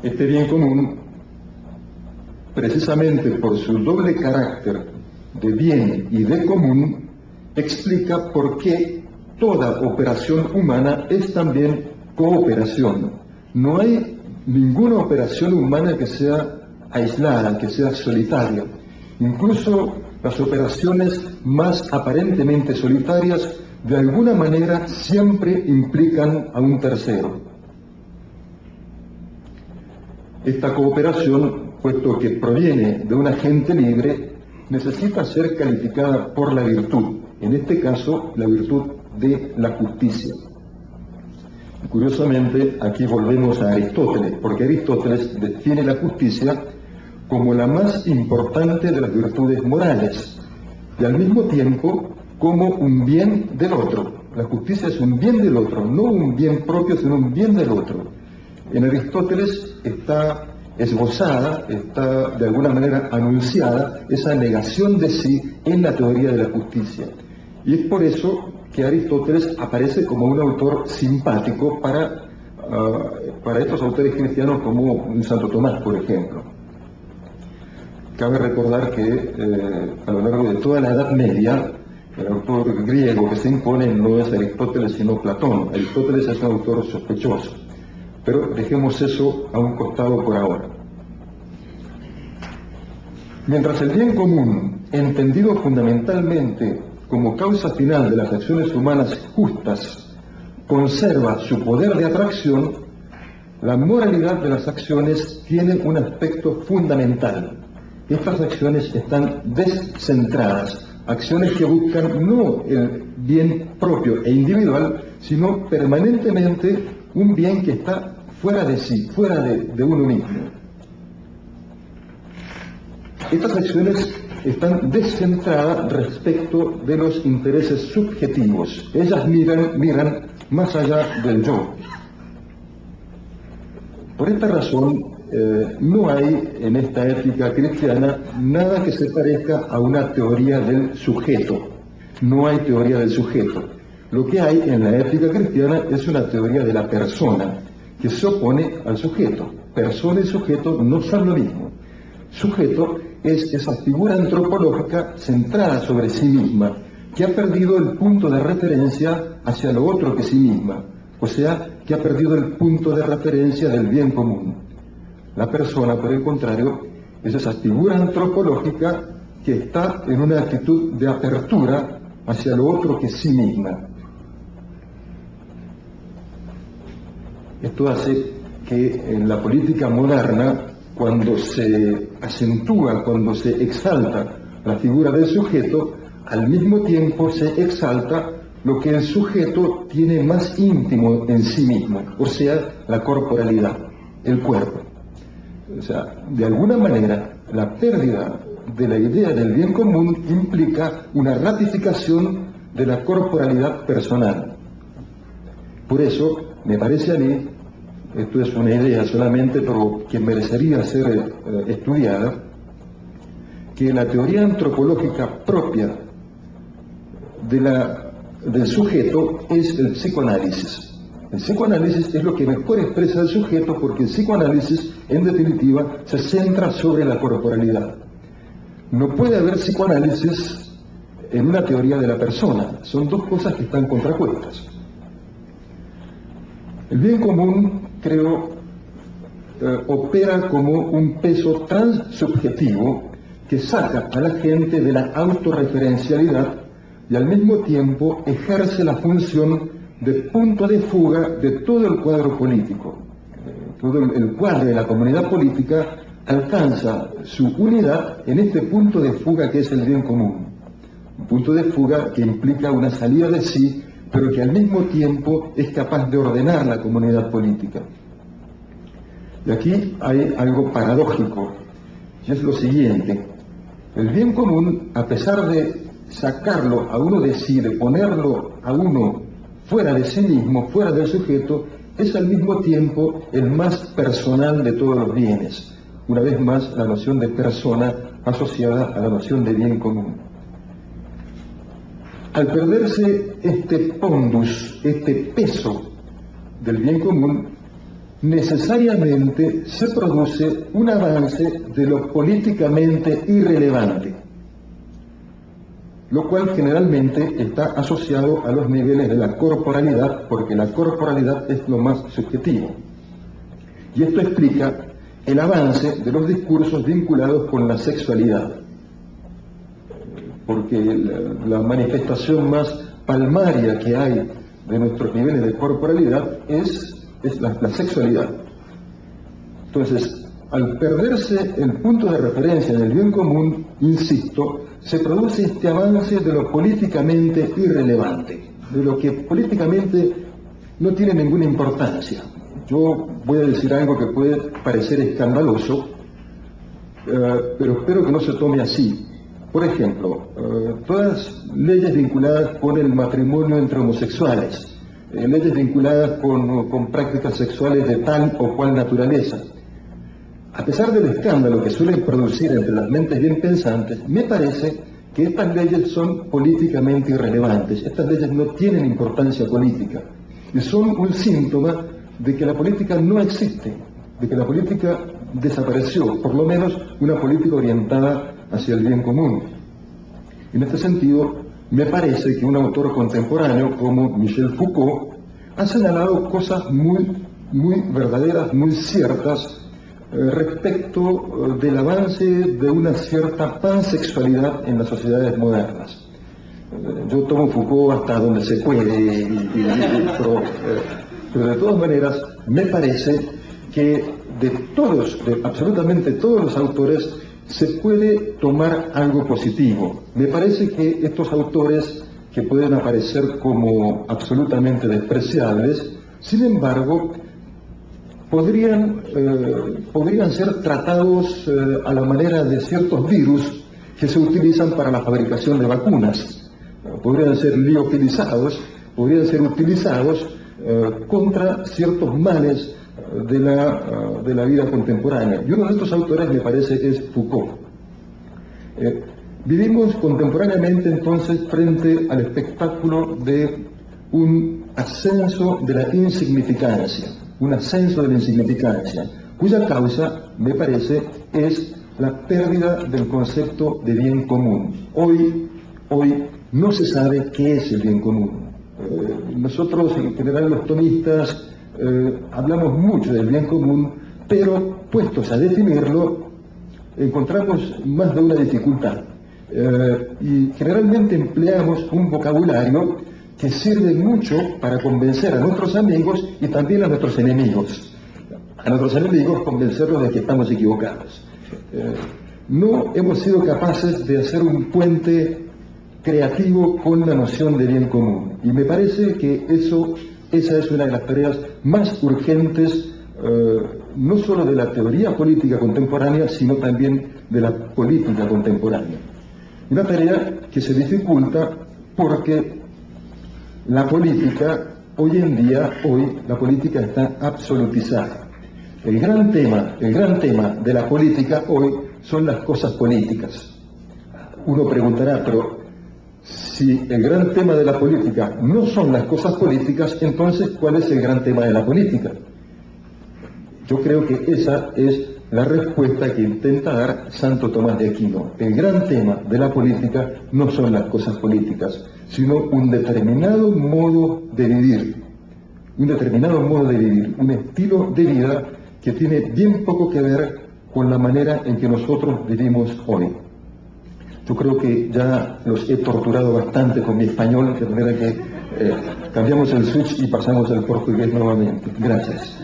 Este bien común, precisamente por su doble carácter de bien y de común, explica por qué toda operación humana es también cooperación. No hay ninguna operación humana que sea aislada, que sea solitaria. Incluso las operaciones más aparentemente solitarias, de alguna manera, siempre implican a un tercero. Esta cooperación, puesto que proviene de un agente libre, necesita ser calificada por la virtud, en este caso la virtud de la justicia. Y curiosamente, aquí volvemos a Aristóteles, porque Aristóteles define la justicia como la más importante de las virtudes morales, y al mismo tiempo como un bien del otro. La justicia es un bien del otro, no un bien propio, sino un bien del otro. En Aristóteles está esbozada, está de alguna manera anunciada esa negación de sí en la teoría de la justicia. Y es por eso que Aristóteles aparece como un autor simpático para estos autores cristianos como Santo Tomás, por ejemplo. Cabe recordar que a lo largo de toda la Edad Media, el autor griego que se impone no es Aristóteles sino Platón. Aristóteles es un autor sospechoso. Pero dejemos eso a un costado por ahora. Mientras el bien común, entendido fundamentalmente como causa final de las acciones humanas justas, conserva su poder de atracción, la moralidad de las acciones tiene un aspecto fundamental. Estas acciones están descentradas, acciones que buscan no el bien propio e individual, sino permanentemente un bien que está fuera de sí, fuera de uno mismo. Estas acciones están descentradas respecto de los intereses subjetivos. Ellas miran más allá del yo. Por esta razón, no hay en esta ética cristiana nada que se parezca a una teoría del sujeto. No hay teoría del sujeto. Lo que hay en la ética cristiana es una teoría de la persona, que se opone al sujeto. Persona y sujeto no son lo mismo. Sujeto es esa figura antropológica centrada sobre sí misma, que ha perdido el punto de referencia hacia lo otro que sí misma, o sea, que ha perdido el punto de referencia del bien común. La persona, por el contrario, es esa figura antropológica que está en una actitud de apertura hacia lo otro que sí misma. Esto hace que en la política moderna, cuando se acentúa, cuando se exalta la figura del sujeto, al mismo tiempo se exalta lo que el sujeto tiene más íntimo en sí mismo, o sea, la corporalidad, el cuerpo. O sea, de alguna manera, la pérdida de la idea del bien común implica una ratificación de la corporalidad personal. Por eso, me parece a mí, esto es una idea solamente, pero que merecería ser estudiada, que la teoría antropológica propia del sujeto es el psicoanálisis. El psicoanálisis es lo que mejor expresa el sujeto, porque el psicoanálisis, en definitiva, se centra sobre la corporalidad. No puede haber psicoanálisis en una teoría de la persona. Son dos cosas que están contrapuestas. El bien común, creo, opera como un peso transsubjetivo que saca a la gente de la autorreferencialidad y al mismo tiempo ejerce la función de punto de fuga de todo el cuadro político. Todo el cuadro de la comunidad política alcanza su unidad en este punto de fuga que es el bien común. Un punto de fuga que implica una salida de sí, pero que al mismo tiempo es capaz de ordenar la comunidad política. Y aquí hay algo paradójico, y es lo siguiente: el bien común, a pesar de sacarlo a uno de sí, de ponerlo a uno fuera de sí mismo, fuera del sujeto, es al mismo tiempo el más personal de todos los bienes. Una vez más, la noción de persona asociada a la noción de bien común. Al perderse este pondus, este peso del bien común, necesariamente se produce un avance de lo políticamente irrelevante, lo cual generalmente está asociado a los niveles de la corporalidad, porque la corporalidad es lo más subjetivo. Y esto explica el avance de los discursos vinculados con la sexualidad, porque la manifestación más palmaria que hay de nuestros niveles de corporalidad es la sexualidad. Entonces, al perderse el punto de referencia en el bien común, insisto, se produce este avance de lo políticamente irrelevante, de lo que políticamente no tiene ninguna importancia. Yo voy a decir algo que puede parecer escandaloso, pero espero que no se tome así. Por ejemplo, todas leyes vinculadas con el matrimonio entre homosexuales, leyes vinculadas con prácticas sexuales de tal o cual naturaleza. A pesar del escándalo que suelen producir entre las mentes bien pensantes, me parece que estas leyes son políticamente irrelevantes. Estas leyes no tienen importancia política y son un síntoma de que la política no existe, de que la política desapareció, por lo menos una política orientada hacia el bien común. En este sentido, me parece que un autor contemporáneo como Michel Foucault ha señalado cosas muy verdaderas, muy ciertas, respecto del avance de una cierta pansexualidad en las sociedades modernas. Yo tomo Foucault hasta donde se puede, pero de todas maneras me parece que de absolutamente todos los autores se puede tomar algo positivo. Me parece que estos autores, que pueden aparecer como absolutamente despreciables, sin embargo, podrían ser tratados a la manera de ciertos virus que se utilizan para la fabricación de vacunas. Podrían ser liofilizados, podrían ser utilizados contra ciertos males de la vida contemporánea. Y uno de estos autores me parece que es Foucault. Vivimos contemporáneamente entonces frente al espectáculo de un ascenso de la insignificancia, cuya causa, me parece, es la pérdida del concepto de bien común. Hoy no se sabe qué es el bien común. Nosotros, en general los tomistas, hablamos mucho del bien común, pero puestos a definirlo, encontramos más de una dificultad. Y generalmente empleamos un vocabulario que sirve mucho para convencer a nuestros amigos y también a nuestros enemigos. A nuestros enemigos convencerlos de que estamos equivocados. No hemos sido capaces de hacer un puente creativo con la noción de bien común. Y me parece que esa es una de las tareas más urgentes, no solo de la teoría política contemporánea, sino también de la política contemporánea. Una tarea que se dificulta porque la política, la política está absolutizada. El gran tema de la política hoy son las cosas políticas. Uno preguntará, pero si el gran tema de la política no son las cosas políticas, entonces, ¿cuál es el gran tema de la política? Yo creo que esa es la respuesta que intenta dar Santo Tomás de Aquino. El gran tema de la política no son las cosas políticas, sino un determinado modo de vivir, un estilo de vida que tiene bien poco que ver con la manera en que nosotros vivimos hoy. Yo creo que ya los he torturado bastante con mi español, de manera que cambiamos el switch y pasamos al portugués nuevamente. Gracias.